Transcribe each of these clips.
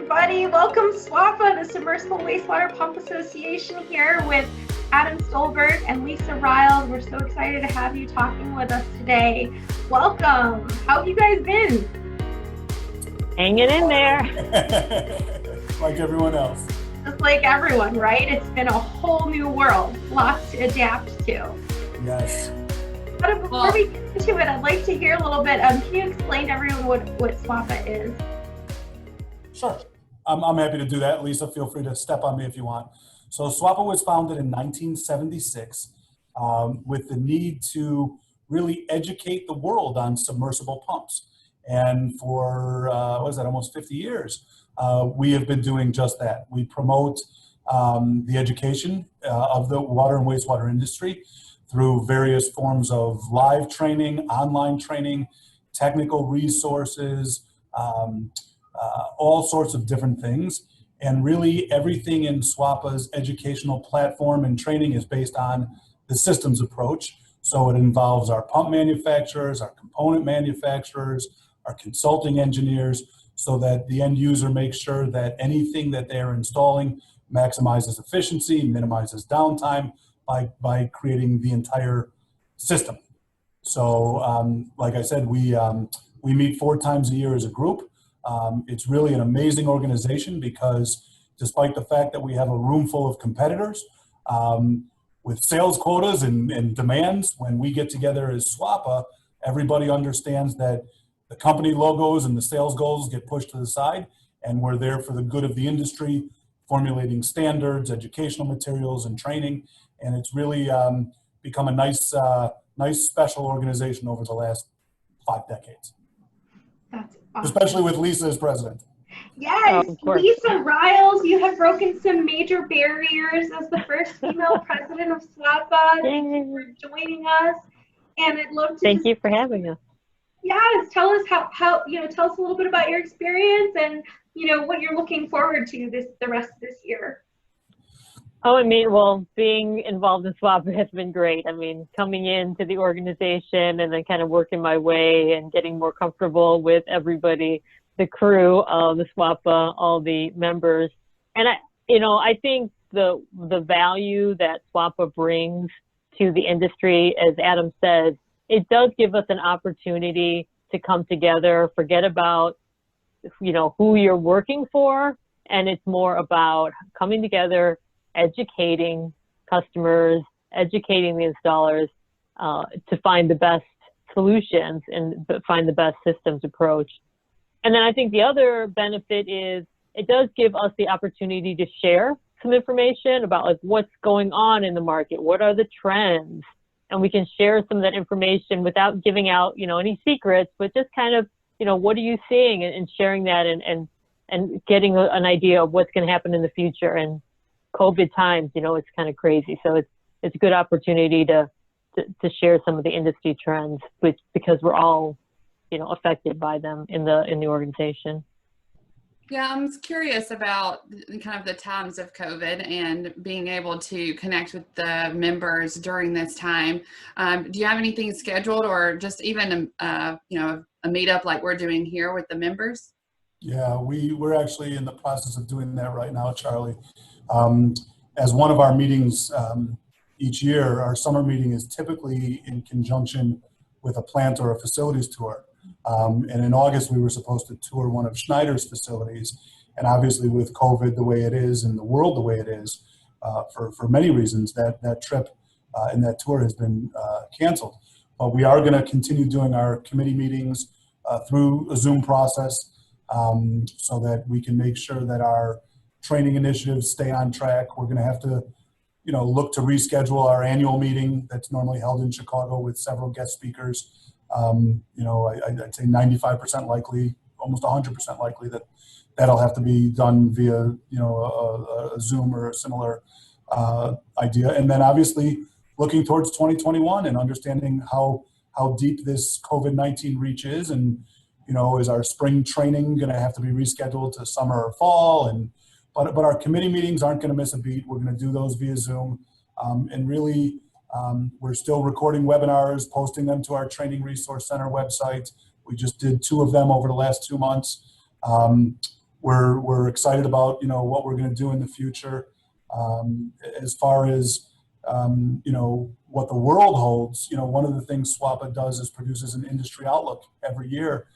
everybody. Welcome SWPA, the Submersible Wastewater Pump Association, here with Adam Stolberg and Lisa Riles. We're so excited to have you talking with us today. Welcome. How have you guys been? Hanging in there. Like everyone else. Just like everyone, right? It's been a whole new world, lots to adapt to. Yes. But before we get into it, I'd like to hear a little bit. Can you explain to everyone what SWPA is? Sure. I'm happy to do that. Lisa, feel free to step on me if you want. So SWPA was founded in 1976 with the need to really educate the world on submersible pumps. And for, almost 50 years, we have been doing just that. We promote the education of the water and wastewater industry through various forms of live training, online training, technical resources, all sorts of different things. And really everything in SWPA's educational platform and training is based on the systems approach. So it involves our pump manufacturers, our component manufacturers, our consulting engineers, so that the end user makes sure that anything that they're installing maximizes efficiency, minimizes downtime by creating the entire system. So like I said, we meet 4 times a year as a group. It's really an amazing organization because despite the fact that we have a room full of competitors with sales quotas and demands, when we get together as SWPA, everybody understands that the company logos and the sales goals get pushed to the side, and we're there for the good of the industry, formulating standards, educational materials, and training. And it's really become a nice special organization over the last 5 decades. That's awesome. Especially with Lisa as president. Yes, Lisa Riles, you have broken some major barriers as the first female president of SWPA. Thank you for joining us. And I'd love to Thank you for having us. Yes, tell us how tell us a little bit about your experience and what you're looking forward to the rest of this year. Oh, being involved in SWPA has been great. Coming into the organization and then kind of working my way and getting more comfortable with everybody, the crew of the SWPA, all the members. And I think the value that SWPA brings to the industry, as Adam said, it does give us an opportunity to come together, forget about, who you're working for. And it's more about coming together, educating customers, educating the installers to find the best solutions and find the best systems approach. And then I think the other benefit is it does give us the opportunity to share some information about what's going on in the market, what are the trends, and we can share some of that information without giving out, any secrets, but just kind of, what are you seeing, and sharing that and getting an idea of what's going to happen in the future. And COVID times, it's kind of crazy. So it's a good opportunity to share some of the industry trends, because we're all, affected by them in the organization. Yeah, I'm curious about kind of the times of COVID and being able to connect with the members during this time. Do you have anything scheduled, or just even a meetup like we're doing here with the members? Yeah, we're actually in the process of doing that right now, Charlie. As one of our meetings each year, our summer meeting is typically in conjunction with a plant or a facilities tour. And in August, we were supposed to tour one of Schneider's facilities. And obviously with COVID the way it is and the world the way it is, for many reasons, that trip and that tour has been canceled. But we are going to continue doing our committee meetings through a Zoom process so that we can make sure that our training initiatives stay on track. We're going to have to, look to reschedule our annual meeting that's normally held in Chicago with several guest speakers. I'd say 95% likely, almost 100% likely that'll have to be done via, a Zoom or a similar idea. And then obviously looking towards 2021 and understanding how deep this COVID-19 reach is, and, is our spring training going to have to be rescheduled to summer or fall? But our committee meetings aren't going to miss a beat. We're going to do those via Zoom, and really. We're still recording webinars, posting them to our Training Resource Center website. We just did 2 of them over the last 2 months. we're excited about, you know, what we're going to do in the future. As far as, you know, what the world holds, you know, one of the things SWPA does is produces an industry outlook every year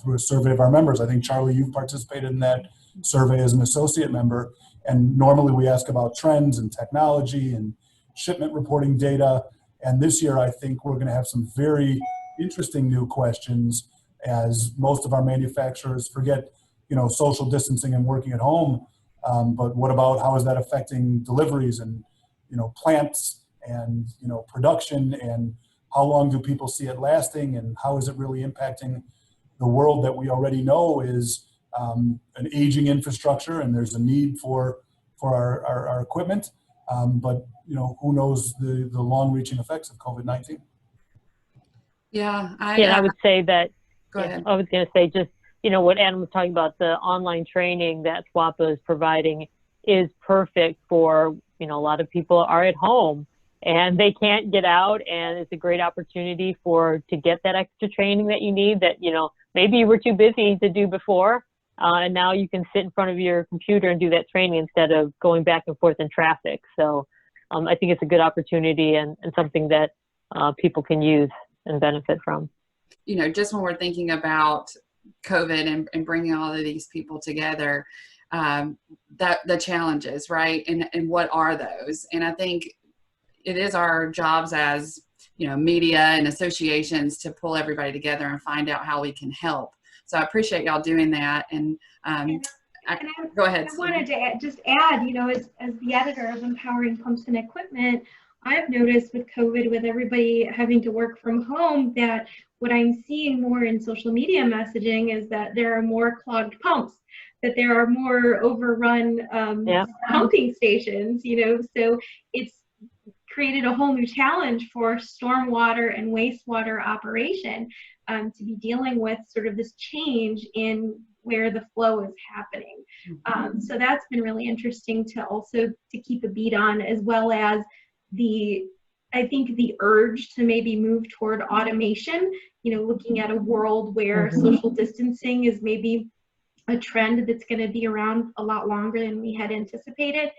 through a survey of our members. I think, Charlie, you've participated in that survey as an associate member. And normally we ask about trends and technology and shipment reporting data. And this year, I think we're going to have some very interesting new questions, as most of our manufacturers forget, you know, social distancing and working at home. But what about how is that affecting deliveries and, you know, plants and, you know, production, and how long do people see it lasting, and how is it really impacting the world that we already know is an aging infrastructure, and there's a need for our equipment. But, you know, who knows the long-reaching effects of COVID-19? Yeah, I would say that, go ahead. I was going to say, just, you know, what Adam was talking about, the online training that SWPA is providing is perfect for, you know, a lot of people are at home and they can't get out, and it's a great opportunity to get that extra training that you need, that, you know, maybe you were too busy to do before, and now you can sit in front of your computer and do that training instead of going back and forth in traffic. So I think it's a good opportunity and something that people can use and benefit from. You know, just when we're thinking about COVID and bringing all of these people together, that the challenges, right? And what are those? And I think it is our jobs as, you know, media and associations to pull everybody together and find out how we can help. So I appreciate y'all doing that. And go ahead. I wanted to just add, you know, as the editor of Empowering Pumps and Equipment, I've noticed with COVID, with everybody having to work from home, that what I'm seeing more in social media messaging is that there are more clogged pumps, that there are more overrun pumping stations, you know, so it's created a whole new challenge for stormwater and wastewater operation to be dealing with sort of this change in where the flow is happening. So that's been really interesting to also to keep a beat on, as well as I think the urge to maybe move toward automation, you know, looking at a world where social distancing is maybe a trend that's going to be around a lot longer than we had anticipated.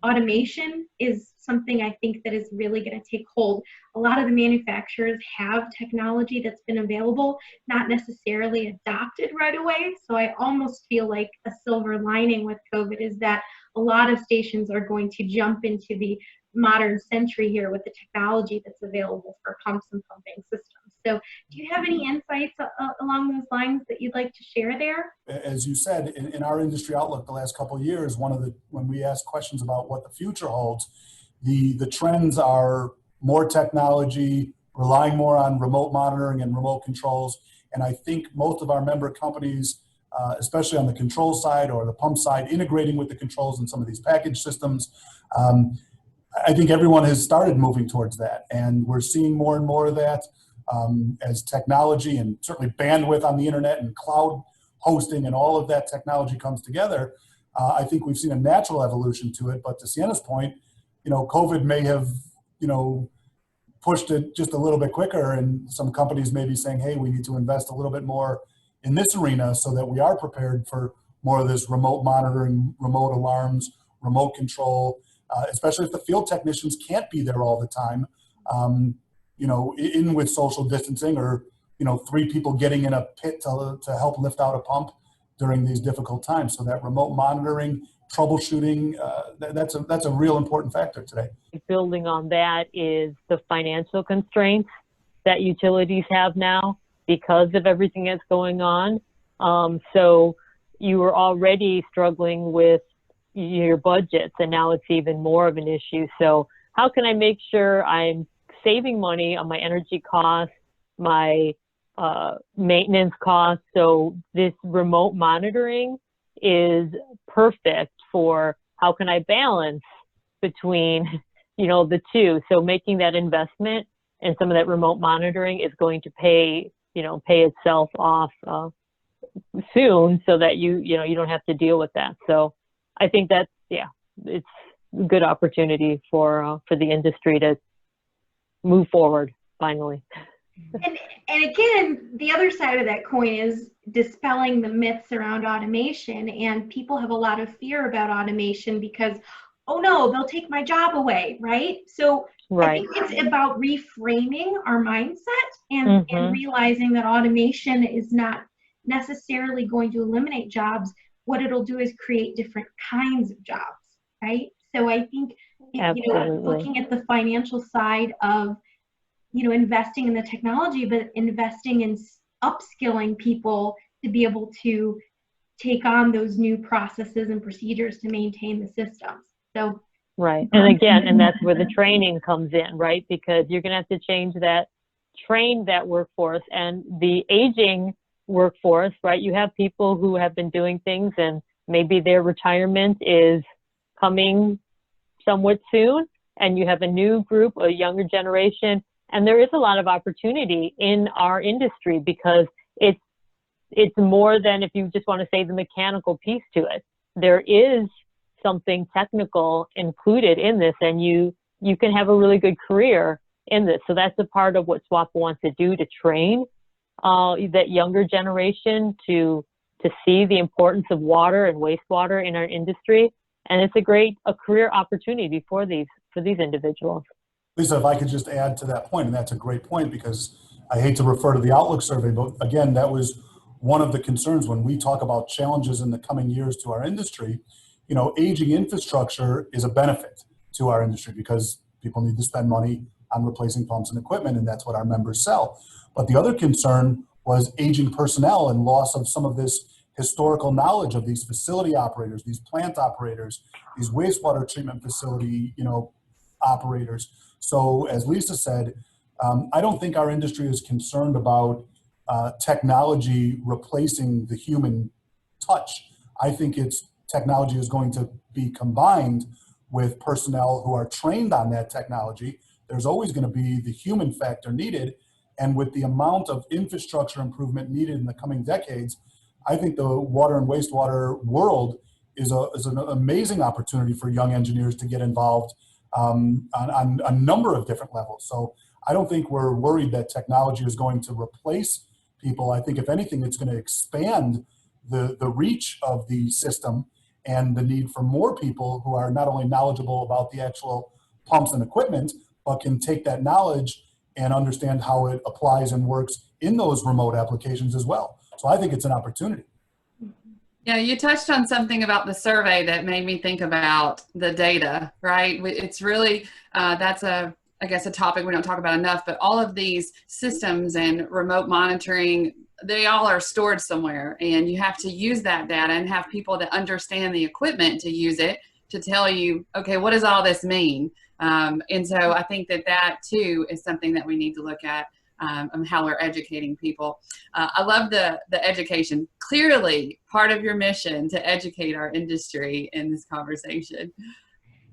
Automation is something I think that is really going to take hold. A lot of the manufacturers have technology that's been available, not necessarily adopted right away. So I almost feel like a silver lining with COVID is that a lot of stations are going to jump into the modern century here with the technology that's available for pumps and pumping systems. So do you have any insights along those lines that you'd like to share there? As you said, in our industry outlook the last couple of years, when we ask questions about what the future holds, the trends are more technology, relying more on remote monitoring and remote controls. And I think most of our member companies, especially on the control side or the pump side, integrating with the controls in some of these package systems, I think everyone has started moving towards that. And we're seeing more and more of that as technology and certainly bandwidth on the internet and cloud hosting and all of that technology comes together. I think we've seen a natural evolution to it. But to Sienna's point, you know, COVID may have, you know, pushed it just a little bit quicker, and some companies may be saying, hey, we need to invest a little bit more in this arena so that we are prepared for more of this remote monitoring, remote alarms, remote control, especially if the field technicians can't be there all the time, you know, in with social distancing, or, you know, 3 people getting in a pit to help lift out a pump during these difficult times. So that remote monitoring, troubleshooting, that's a real important factor today. Building on that is the financial constraints that utilities have now because of everything that's going on. So you were already struggling with your budgets, and now it's even more of an issue. So how can I make sure I'm saving money on my energy costs, my maintenance costs? So this remote monitoring is perfect for how can I balance between, you know, the two. So making that investment and some of that remote monitoring is going to pay itself off soon, so that you don't have to deal with that. So I think that's, it's a good opportunity for the industry to move forward finally. And again, the other side of that coin is dispelling the myths around automation. And people have a lot of fear about automation because, oh no, they'll take my job away, right? So I think it's about reframing our mindset and realizing that automation is not necessarily going to eliminate jobs. What it'll do is create different kinds of jobs, right? So I think, looking at the financial side of, investing in the technology, but investing in upskilling people to be able to take on those new processes and procedures to maintain the systems. So right. And again, and that's where the training comes in, right? Because you're going to have to train that workforce, and the aging workforce, right? You have people who have been doing things and maybe their retirement is coming somewhat soon, and you have a new group, a younger generation, and there is a lot of opportunity in our industry because it's more than, if you just want to say, the mechanical piece to it. There is something technical included in this, and you can have a really good career in this. So that's a part of what SWPA wants to do, to train that younger generation to see the importance of water and wastewater in our industry. And it's a career opportunity for these individuals. Lisa, if I could just add to that point, and that's a great point, because I hate to refer to the Outlook survey, but again, that was one of the concerns when we talk about challenges in the coming years to our industry. Aging infrastructure is a benefit to our industry because people need to spend money on replacing pumps and equipment, and that's what our members sell. But the other concern was aging personnel and loss of some of this historical knowledge of these facility operators, these plant operators, these wastewater treatment facility, operators. So as Lisa said, I don't think our industry is concerned about technology replacing the human touch. I think technology is going to be combined with personnel who are trained on that technology. There's always going to be the human factor needed. And with the amount of infrastructure improvement needed in the coming decades, I think the water and wastewater world is an amazing opportunity for young engineers to get involved on a number of different levels. So I don't think we're worried that technology is going to replace people. I think if anything, it's going to expand the reach of the system and the need for more people who are not only knowledgeable about the actual pumps and equipment, but can take that knowledge and understand how it applies and works in those remote applications as well. So I think it's an opportunity. Yeah, you touched on something about the survey that made me think about the data, right? It's really, that's I guess a topic we don't talk about enough, but all of these systems and remote monitoring, they all are stored somewhere, and you have to use that data and have people that understand the equipment to use it to tell you, okay, what does all this mean? And so I think that too is something that we need to look at, how we're educating people. I love the education. Clearly part of your mission to educate our industry in this conversation.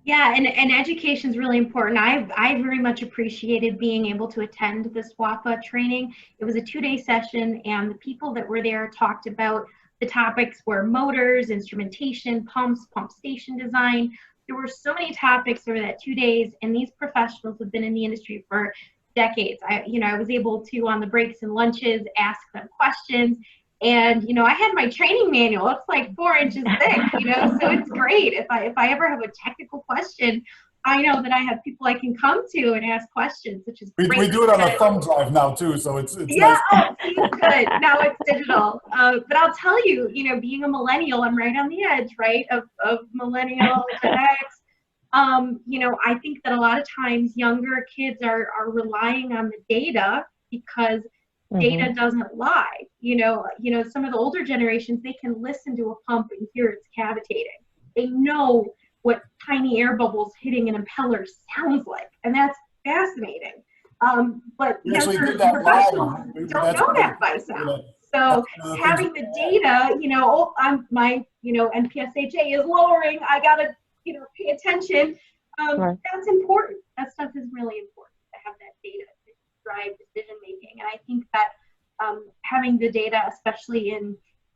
Yeah, and education is really important. I very much appreciated being able to attend the SWPA training. It was a 2-day session, and the people that were there talked about the topics were motors, instrumentation, pumps, pump station design. There were so many topics over that 2 days, and these professionals have been in the industry for decades. I was able to, on the breaks and lunches, ask them questions. And, I had my training manual. It's like 4 inches thick, so it's great. If I ever have a technical question, I know that I have people I can come to and ask questions, which is great. We do it on a thumb drive now too, so it's yeah, nice. Oh, good. Now it's digital. But I'll tell you, being a millennial, I'm right on the edge, right, of millennial Gen X. I think that a lot of times younger kids are relying on the data because data doesn't lie. Some of the older generations, they can listen to a pump and hear it's cavitating. They know what tiny air bubbles hitting an impeller sounds like, and that's fascinating. But younger professionals don't know that by sound. So having the data, my NPSHA is lowering. I gotta, pay attention. That's important. That stuff is really important to have that data to drive decision making. And I think that having the data, especially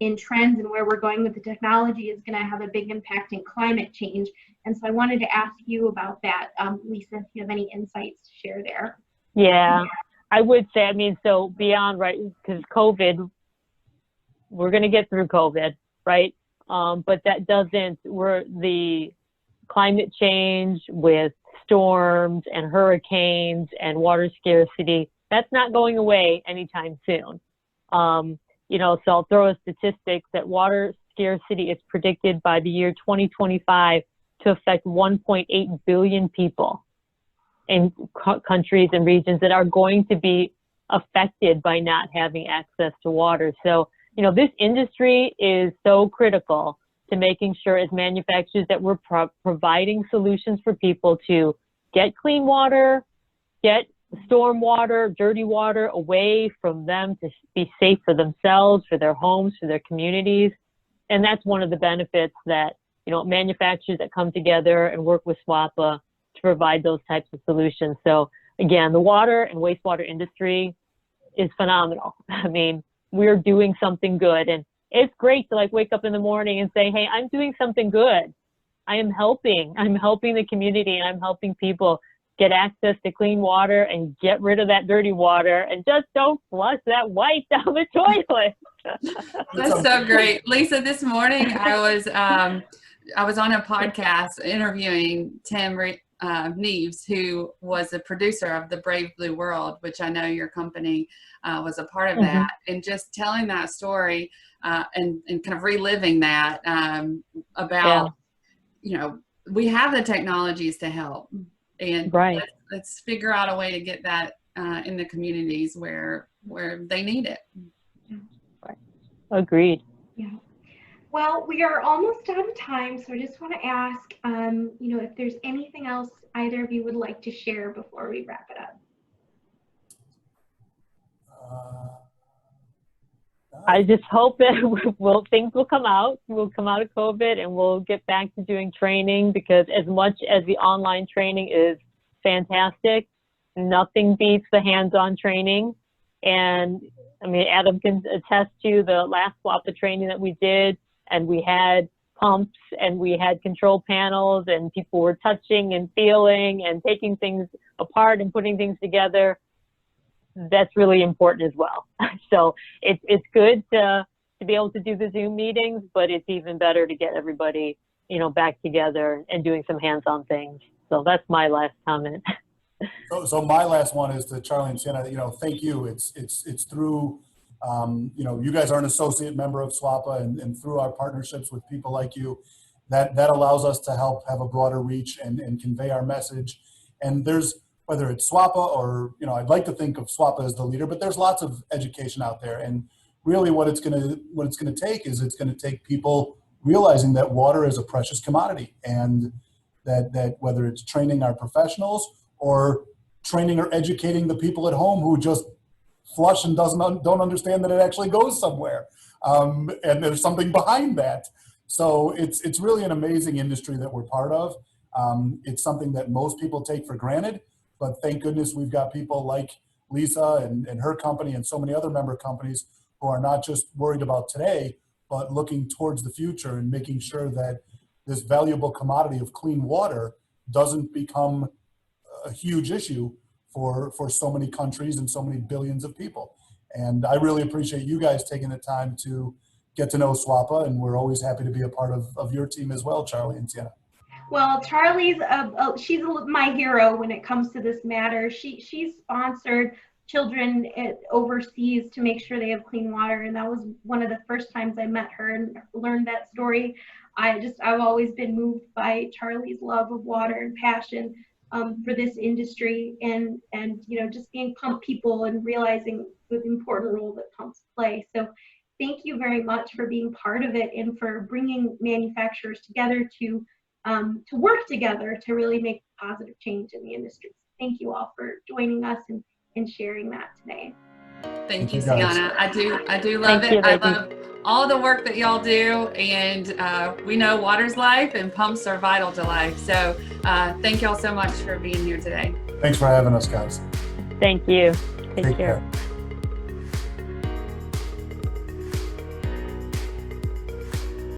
in trends and where we're going with the technology, is going to have a big impact in climate change. And so I wanted to ask you about that, Lisa, if you have any insights to share there. Yeah, I would say, so beyond, right, because COVID we're going to get through COVID, right? But that the climate change with storms and hurricanes and water scarcity, that's not going away anytime soon. So I'll throw a statistic that water scarcity is predicted by the year 2025 to affect 1.8 billion people in countries and regions that are going to be affected by not having access to water. So, this industry is so critical to making sure as manufacturers that we're providing solutions for people to get clean water, get storm water, dirty water away from them to be safe for themselves, for their homes, for their communities. And that's one of the benefits that, manufacturers that come together and work with SWPA to provide those types of solutions. So again, the water and wastewater industry is phenomenal. I mean, we're doing something good, and it's great to wake up in the morning and say, hey, I'm doing something good. I'm helping the community, and I'm helping people get access to clean water and get rid of that dirty water, and just don't flush that white down the toilet. That's so great. Lisa, this morning I was on a podcast interviewing Tim Neves, who was a producer of The Brave Blue World, which I know your company was a part of that, and just telling that story and kind of reliving that about, we have the technologies to help, and let's figure out a way to get that in the communities where they need it. Right. Agreed. Yeah. Well, we are almost out of time, so I just want to ask, if there's anything else either of you would like to share before we wrap it up. I just hope that things will come out. We'll come out of COVID and we'll get back to doing training, because as much as the online training is fantastic, nothing beats the hands-on training. And I mean, Adam can attest to the last SWPA training that we did, and we had pumps and we had control panels, and people were touching and feeling and taking things apart and putting things together. That's really important as well. So it's good to be able to do the Zoom meetings, but it's even better to get everybody, back together and doing some hands-on things. So that's my last comment. So my last one is to Charlie and Sienna. Thank you. It's through you guys are an associate member of SWPA, and through our partnerships with people like you, that allows us to help have a broader reach and convey our message. And there's, whether it's SWPA or, I'd like to think of SWPA as the leader, but there's lots of education out there. And really what it's gonna take is it's gonna take people realizing that water is a precious commodity, and that whether it's training our professionals or training or educating the people at home who just flush and don't understand that it actually goes somewhere, and there's something behind that. So it's really an amazing industry that we're part of. It's something that most people take for granted, but thank goodness we've got people like Lisa and her company and so many other member companies who are not just worried about today, but looking towards the future and making sure that this valuable commodity of clean water doesn't become a huge issue for so many countries and so many billions of people. And I really appreciate you guys taking the time to get to know SWPA, and we're always happy to be a part of your team as well, Charlie and Sienna. Well, Charlie's she's my hero when it comes to this matter. She's sponsored children overseas to make sure they have clean water, and that was one of the first times I met her and learned that story. I've always been moved by Charlie's love of water and passion for this industry, and just being pump people and realizing the important role that pumps play. So thank you very much for being part of it and for bringing manufacturers together to work together to really make positive change in the industry. Thank you all for joining us and sharing that today. Thank you, Sienna. I do love it. I love all the work that y'all do, and we know water's life and pumps are vital to life. So thank y'all so much for being here today. Thanks for having us, guys. Thank you. Take care.